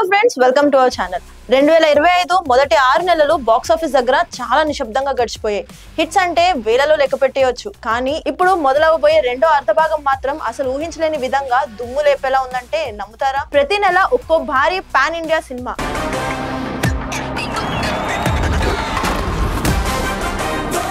Friends, welcome to our channel. 2025 మొదటి 6 నెలలు box office దగ్గర చాలా నిశ్శబ్దంగా గడిచిపోయాయి. హిట్స్ అంటే వేలలో లెక్క పెట్టేయొచ్చు, కానీ ఇప్పుడు మొదలవబోయే రెండో అర్ధభాగం మాత్రం అసలు ఊహించలేని విధంగా దుమ్ము లేపేలా ఉందంటే నమ్ముతారా? ప్రతి నెల ఒక్కో భారీ పాన్ ఇండియా సినిమా.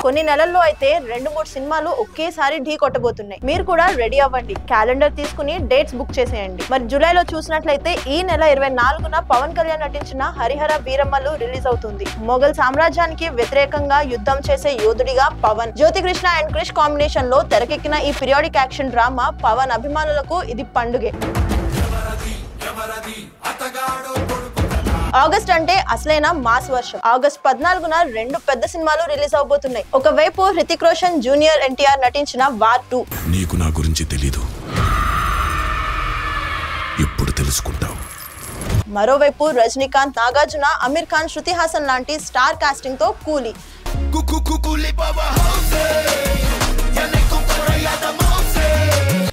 కొన్ని నెలల్లో అయితే 2-3 సినిమాలు ఒకేసారి ఢీ కొట్టబోతున్నాయి. మీరు కూడా రెడీ అవ్వండి, క్యాలెండర్ తీసుకుని డేట్స్ బుక్ చేసేయండి. మరి జూలైలో చూసినట్లయితే ఈ నెల 24న పవన్ కళ్యాణ్ నటించిన హరిహర వీరమ్మలు రిలీజ్ అవుతుంది. మొఘల్ సామ్రాజ్యానికి వ్యతిరేకంగా యుద్ధం చేసే యోధుడిగా పవన్, జ్యోతికృష్ణ అండ్ క్రిష్ కాంబినేషన్ లో తెరకెక్కిన ఈ పీరియాడిక్ యాక్షన్ డ్రామా పవన్ అభిమానులకు ఇది పండుగే. ఆగస్ట్ అంటే అసలైన మాస్ వర్షం. ఆగస్ట్ 14న 2 పెద్ద సినిమాలు రిలీజ్ అవబోతున్నాయి. ఒకవైపు హృతిక్ రోషన్ జూనియర్ ఎన్టీఆర్ నటించిన వార్ 2. నీకు నా గురించి తెలీదు, ఇప్పుడు తెలుసుకుంటావు. మరోవైపు రజనీకాంత్, నాగార్జున, అమీర్ ఖాన్, శృతి హాసన్ లాంటి స్టార్ కాస్టింగ్ తో కూలీ.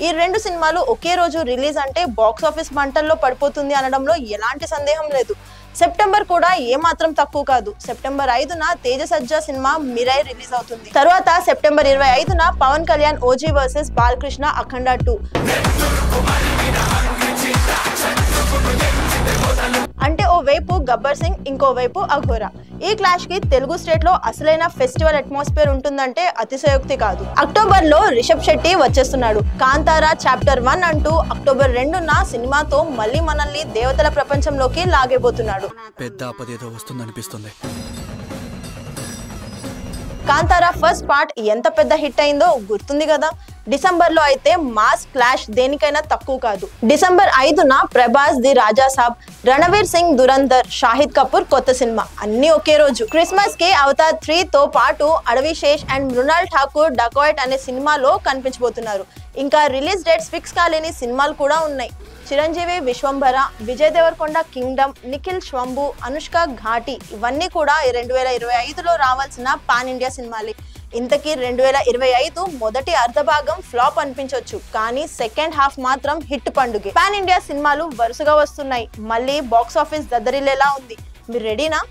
ఈ 2 సినిమాలు ఒకే రోజు రిలీజ్ అంటే బాక్స్ ఆఫీస్ మంటల్లో పడిపోతుంది అనడంలో ఎలాంటి సందేహం లేదు. సెప్టెంబర్ కూడా ఏమాత్రం తక్కువ కాదు. సెప్టెంబర్ 5న తేజ సజ్జా సినిమా మిరై రిలీజ్ అవుతుంది. తర్వాత సెప్టెంబర్ 25న పవన్ కళ్యాణ్ ఓజీ వర్సెస్ బాలకృష్ణ అఖండ 2. అంటే ఓ వైపు గబ్బర్ సింగ్, ఇంకోవైపు అఘోరా. ఈ క్లాష్ కి తెలుగు స్టేట్ లో అసలైన ఫెస్టివల్ అట్మాస్ఫియర్ ఉంటుందంటే అతిశయోక్తి కాదు. అక్టోబర్ లో రిషబ్ శెట్టి వచ్చేస్తున్నాడు. కాంతారా చాప్టర్ 1 అంటూ అక్టోబర్ 2న సినిమాతో మళ్ళీ మనల్ని దేవతల ప్రపంచంలోకి లాగేబోతున్నాడు. పెద్ద ఆపదేదో వస్తుందనిపిస్తుంది. కాంతారా ఫస్ట్ పార్ట్ ఎంత పెద్ద హిట్ అయిందో గుర్తుంది కదా. డిసెంబర్ లో అయితే మాస్ క్లాష్ దేనికైనా తక్కువ కాదు. డిసెంబర్ 5న ప్రభాస్ ది రాజా సాబ్, రణవీర్ సింగ్ దురంధర్, షాహిద్ కపూర్ కొత్త సినిమా అన్ని ఒకే రోజు. క్రిస్మస్ కి అవతార్ 3 తో పాటు అడవి శేష్ అండ్ మృణాల్ ఠాకూర్ డకాయిట్ అనే సినిమాలో కనిపించబోతున్నారు. ఇంకా రిలీజ్ డేట్స్ ఫిక్స్ కాలేని సినిమాలు కూడా ఉన్నాయి. చిరంజీవి విశ్వంభర, విజయ్ దేవరకొండ కింగ్డమ్, నిఖిల్ శ్వంభు, అనుష్క ఘాటి ఇవన్నీ కూడా 2025లో రావాల్సిన పాన్ ఇండియా సినిమాలే. ఇంతకీ 2025 మొదటి అర్ధభాగం ఫ్లాప్ అనిపించవచ్చు, కానీ సెకండ్ హాఫ్ మాత్రం హిట్ పండుగే. పాన్ ఇండియా సినిమాలు వరుసగా వస్తున్నాయి. మళ్ళీ బాక్స్ ఆఫీస్ దద్దరిల్లేలా ఉంది. మీరు రెడీనా?